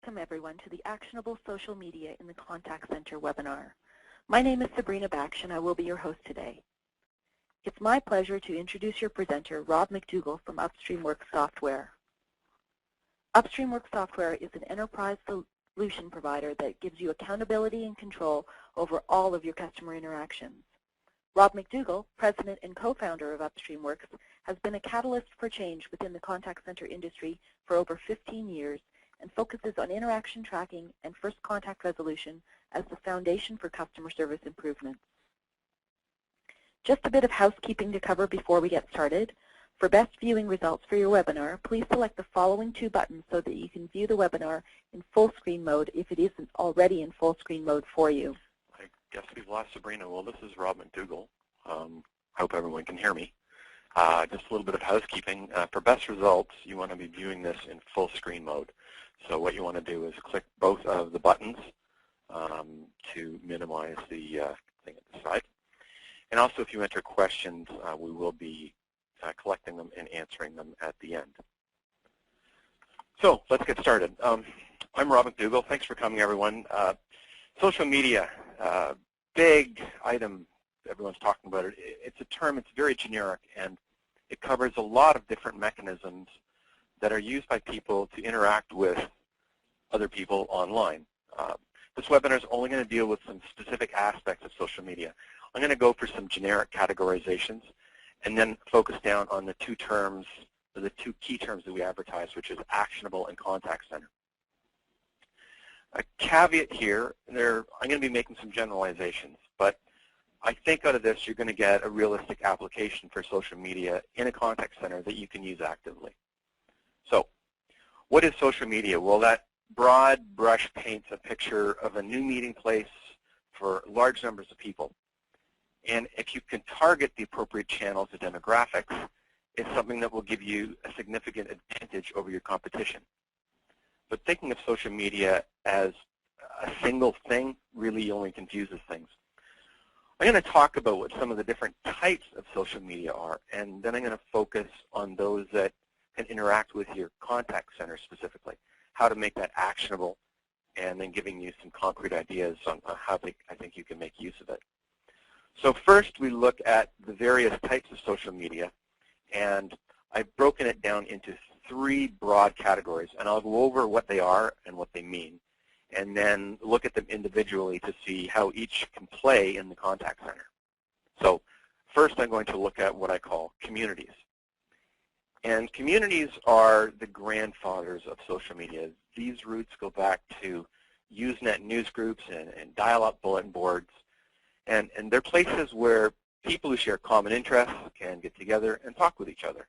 Welcome everyone to the Actionable Social Media in the Contact Center webinar. My name is Sabrina Baksh and I will be your host today. It's my pleasure to introduce your presenter, Rob McDougall from UpstreamWorks Software. UpstreamWorks Software is an enterprise solution provider that gives you accountability and control over all of your customer interactions. Rob McDougall, president and co-founder of UpstreamWorks, has been a catalyst for change within the contact center industry for over 15 years and focuses on interaction tracking and first contact resolution as the foundation for customer service improvements. Just a bit of housekeeping to cover before we get started. For best viewing results for your webinar, please select the following two buttons so that you can view the webinar in full screen mode if it isn't already in full screen mode for you. I guess we've lost Sabrina. Well, this is Rob McDougall. Hope everyone can hear me. Just a little bit of housekeeping. For best results, you want to be viewing this in full screen mode. So what you want to do is click both of the buttons to minimize the thing at the side. And also, if you enter questions, we will be collecting them and answering them at the end. So let's get started. I'm Rob McDougall. Thanks for coming, everyone. Social media, big item. Everyone's talking about it. It's a term. It's very generic, and it covers a lot of different mechanisms that are used by people to interact with other people online. This webinar is only going to deal with some specific aspects of social media. I'm going to go for some generic categorizations and then focus down on the two terms, or the two key terms that we advertise, which is actionable and contact center. A caveat here, I'm going to be making some generalizations, but I think out of this you're going to get a realistic application for social media in a contact center that you can use actively. So, what is social media? Well, that broad brush paints a picture of a new meeting place for large numbers of people. And if you can target the appropriate channels of demographics, it's something that will give you a significant advantage over your competition. But thinking of social media as a single thing really only confuses things. I'm going to talk about what some of the different types of social media are, and then I'm going to focus on those that can interact with your contact center specifically, how to make that actionable, and then giving you some concrete ideas on how I think you can make use of it. So first we look at the various types of social media, and I've broken it down into three broad categories, and I'll go over what they are and what they mean, and then look at them individually to see how each can play in the contact center. So first I'm going to look at what I call communities. And communities are the grandfathers of social media. These roots go back to Usenet news groups and dial-up bulletin boards. And they're places where people who share common interests can get together and talk with each other.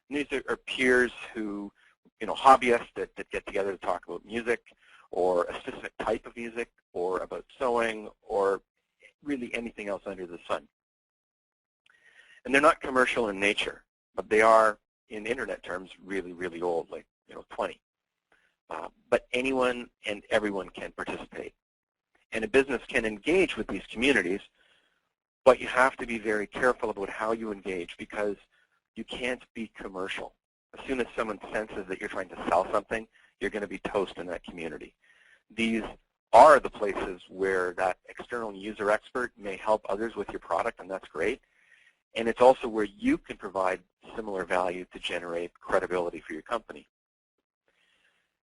And these are peers who, hobbyists that get together to talk about music or a specific type of music or about sewing or really anything else under the sun. And they're not commercial in nature, but they are, in internet terms, really, really old, like 20. But anyone and everyone can participate. And a business can engage with these communities, but you have to be very careful about how you engage because you can't be commercial. As soon as someone senses that you're trying to sell something, you're going to be toast in that community. These are the places where that external user expert may help others with your product, and that's great. And it's also where you can provide similar value to generate credibility for your company.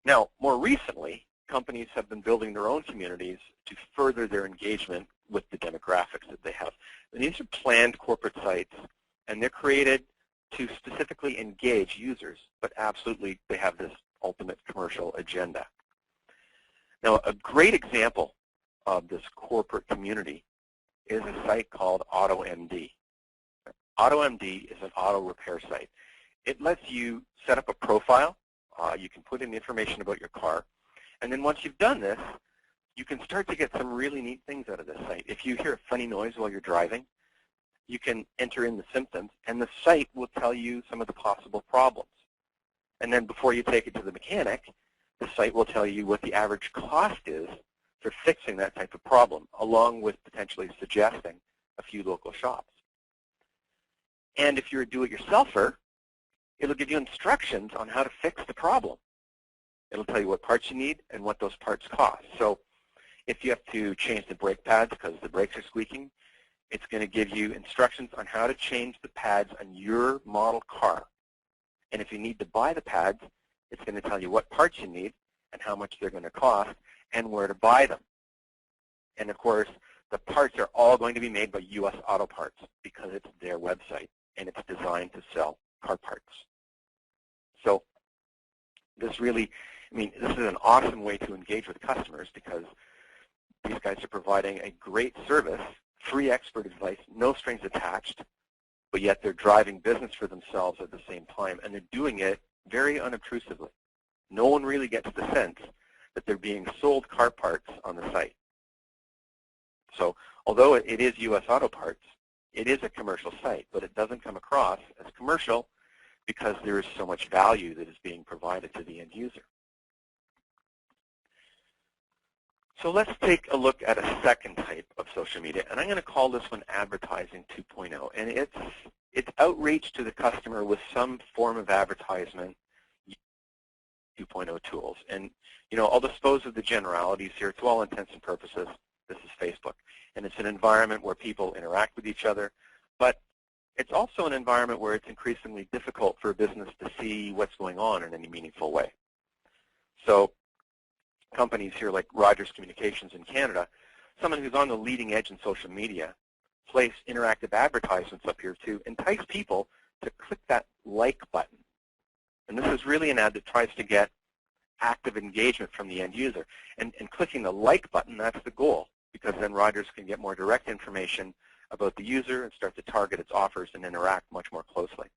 Now, more recently, companies have been building their own communities to further their engagement with the demographics that they have. And these are planned corporate sites, and they're created to specifically engage users, but absolutely they have this ultimate commercial agenda. Now, a great example of this corporate community is a site called AutoMD. AutoMD is an auto repair site. It lets you set up a profile. You can put in information about your car. And then once you've done this, you can start to get some really neat things out of this site. If you hear a funny noise while you're driving, you can enter in the symptoms, and the site will tell you some of the possible problems. And then before you take it to the mechanic, the site will tell you what the average cost is for fixing that type of problem, along with potentially suggesting a few local shops. And if you're a do-it-yourselfer, it'll give you instructions on how to fix the problem. It'll tell you what parts you need and what those parts cost. So if you have to change the brake pads because the brakes are squeaking, it's going to give you instructions on how to change the pads on your model car. And if you need to buy the pads, it's going to tell you what parts you need and how much they're going to cost and where to buy them. And of course, the parts are all going to be made by U.S. Auto Parts because it's their website and it's designed to sell car parts. So this really, this is an awesome way to engage with customers because these guys are providing a great service, free expert advice, no strings attached, but yet they're driving business for themselves at the same time, and they're doing it very unobtrusively. No one really gets the sense that they're being sold car parts on the site. So although it is U.S. Auto Parts, it is a commercial site, but it doesn't come across as commercial because there is so much value that is being provided to the end user. So let's take a look at a second type of social media, and I'm going to call this one Advertising 2.0. And it's outreach to the customer with some form of advertisement 2.0 tools. And I'll dispose of the generalities here. To all intents and purposes, this is Facebook. And it's an environment where people interact with each other, but it's also an environment where it's increasingly difficult for a business to see what's going on in any meaningful way. So companies here like Rogers Communications in Canada, someone who's on the leading edge in social media, place interactive advertisements up here to entice people to click that like button. And this is really an ad that tries to get active engagement from the end user. And clicking the like button, that's the goal, because then Rogers can get more direct information about the user and start to target its offers and interact much more closely.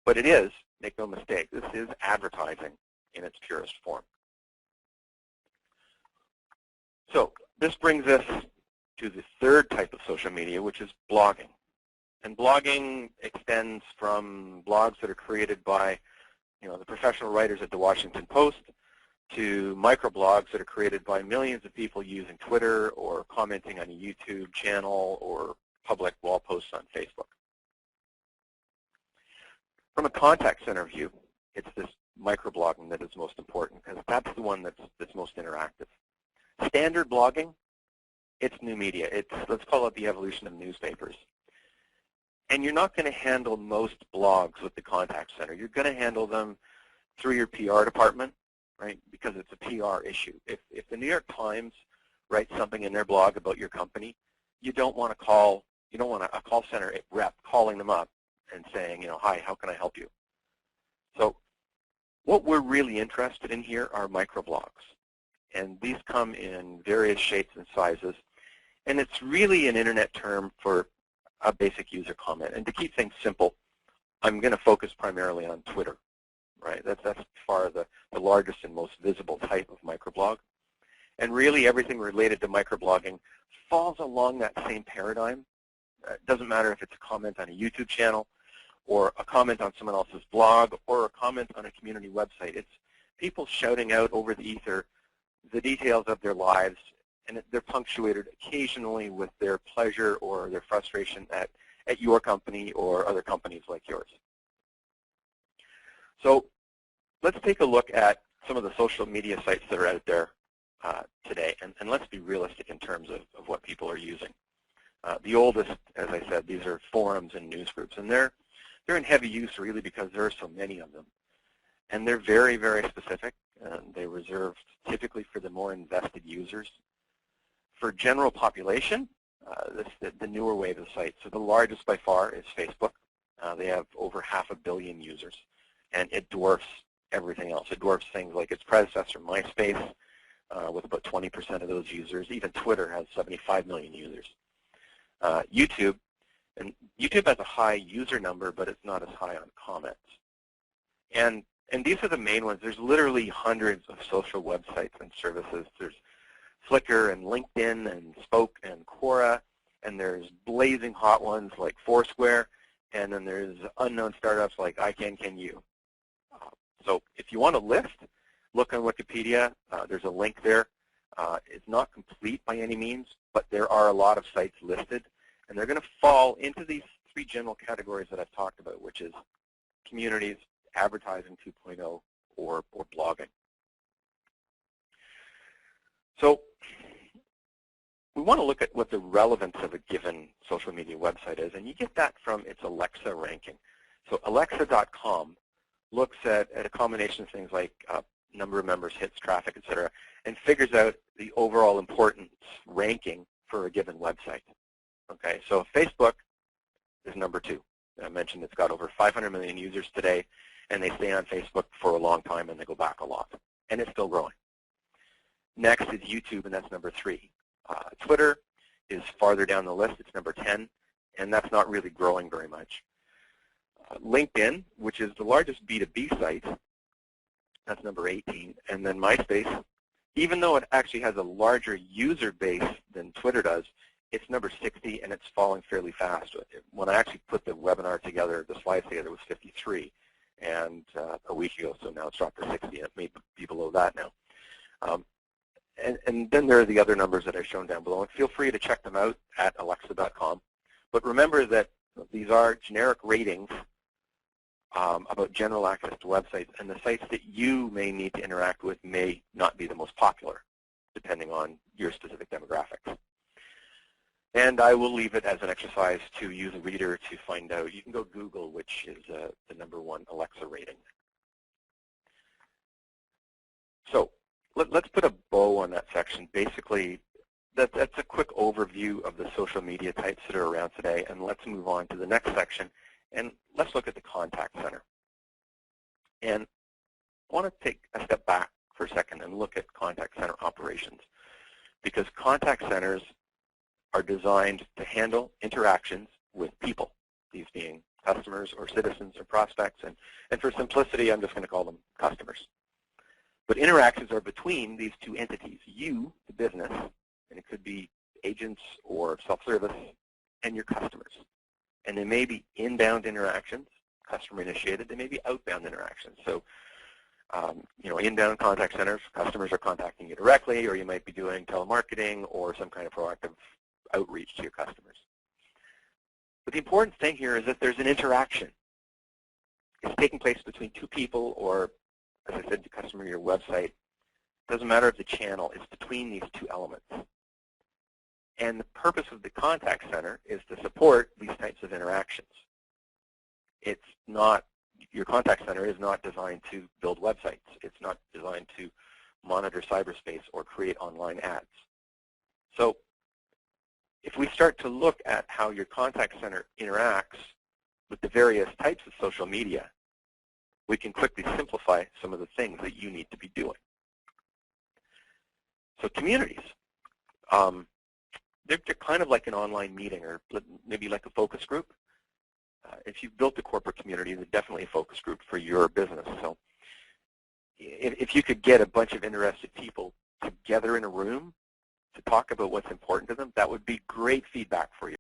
But it is, make no mistake, this is advertising in its purest form. So this brings us to the third type of social media, which is blogging. And blogging extends from blogs that are created by the professional writers at the Washington Post to microblogs that are created by millions of people using Twitter or commenting on a YouTube channel or public wall posts on Facebook. From a contact center view, it's this microblogging that is most important because that's the one that's most interactive. Standard blogging, it's new media. It's, let's call it the evolution of newspapers. And you're not going to handle most blogs with the contact center. You're going to handle them through your PR department, right, because it's a PR issue. If the New York Times writes something in their blog about your company, you don't want a call center rep calling them up and saying, hi, how can I help you? So what we're really interested in here are microblogs. And these come in various shapes and sizes. And it's really an internet term for a basic user comment. And to keep things simple, I'm going to focus primarily on Twitter. Right? That's far the largest and most visible type of microblog. And really everything related to microblogging falls along that same paradigm. It doesn't matter if it's a comment on a YouTube channel or a comment on someone else's blog or a comment on a community website. It's people shouting out over the ether the details of their lives, and they're punctuated occasionally with their pleasure or their frustration at your company or other companies like yours. So let's take a look at some of the social media sites that are out there today, and let's be realistic in terms of what people are using. The oldest, as I said, these are forums and news groups, and they're in heavy use really because there are so many of them. And they're very, very specific. They're reserved typically for the more invested users. For general population, the newer wave of sites. So the largest by far is Facebook. They have over 500 million users, and it dwarfs everything else. It dwarfs things like its predecessor, MySpace, with about 20% of those users. Even Twitter has 75 million users. YouTube has a high user number, but it's not as high on comments. And these are the main ones. There's literally hundreds of social websites and services. There's Flickr and LinkedIn and Spoke and Quora, and there's blazing hot ones like Foursquare, and then there's unknown startups like iCanCanYou. So if you want a list, look on Wikipedia. There's a link there. It's not complete by any means, but there are a lot of sites listed, and they're going to fall into these three general categories that I've talked about, which is communities, advertising 2.0, or blogging. want to look at what the relevance of a given social media website is, and you get that from its Alexa ranking. So Alexa.com looks at a combination of things like number of members, hits, traffic, et cetera, and figures out the overall importance ranking for a given website. Okay, so Facebook is number 2. I mentioned it's got over 500 million users today, and they stay on Facebook for a long time, and they go back a lot. And it's still growing. Next is YouTube, and that's number 3. Twitter is farther down the list. It's number 10, and that's not really growing very much. LinkedIn, which is the largest B2B site, that's number 18. And then MySpace, even though it actually has a larger user base than Twitter does, it's number 60, and it's falling fairly fast. When I actually put the webinar together, the slides together, it was 53, and a week ago, so now it's dropped to 60, and it may be below that now. And then there are the other numbers that I've shown down below, and feel free to check them out at alexa.com. But remember that these are generic ratings about general access to websites, and the sites that you may need to interact with may not be the most popular, depending on your specific demographics. And I will leave it as an exercise to use a reader to find out. You can go Google, which is the #1 Alexa rating. So let's put a bow on that section. Basically, that's a quick overview of the social media types that are around today, and let's move on to the next section, and let's look at the contact center. And I want to take a step back for a second and look at contact center operations, because contact centers are designed to handle interactions with people, these being customers or citizens or prospects, and for simplicity, I'm just going to call them customers. But interactions are between these two entities, you, the business, and it could be agents or self-service, and your customers. And they may be inbound interactions, customer-initiated. They may be outbound interactions. So, inbound contact centers, customers are contacting you directly, or you might be doing telemarketing or some kind of proactive outreach to your customers. But the important thing here is that there's an interaction. It's taking place between two people, or, as I said, the customer of your website. It doesn't matter if the channel is between these two elements. And the purpose of the contact center is to support these types of interactions. It's not, your contact center is not designed to build websites. It's not designed to monitor cyberspace or create online ads. So if we start to look at how your contact center interacts with the various types of social media, we can quickly simplify some of the things that you need to be doing. So communities, they're kind of like an online meeting, or maybe like a focus group. If you've built a corporate community, they're definitely a focus group for your business. So if you could get a bunch of interested people together in a room to talk about what's important to them, that would be great feedback for you.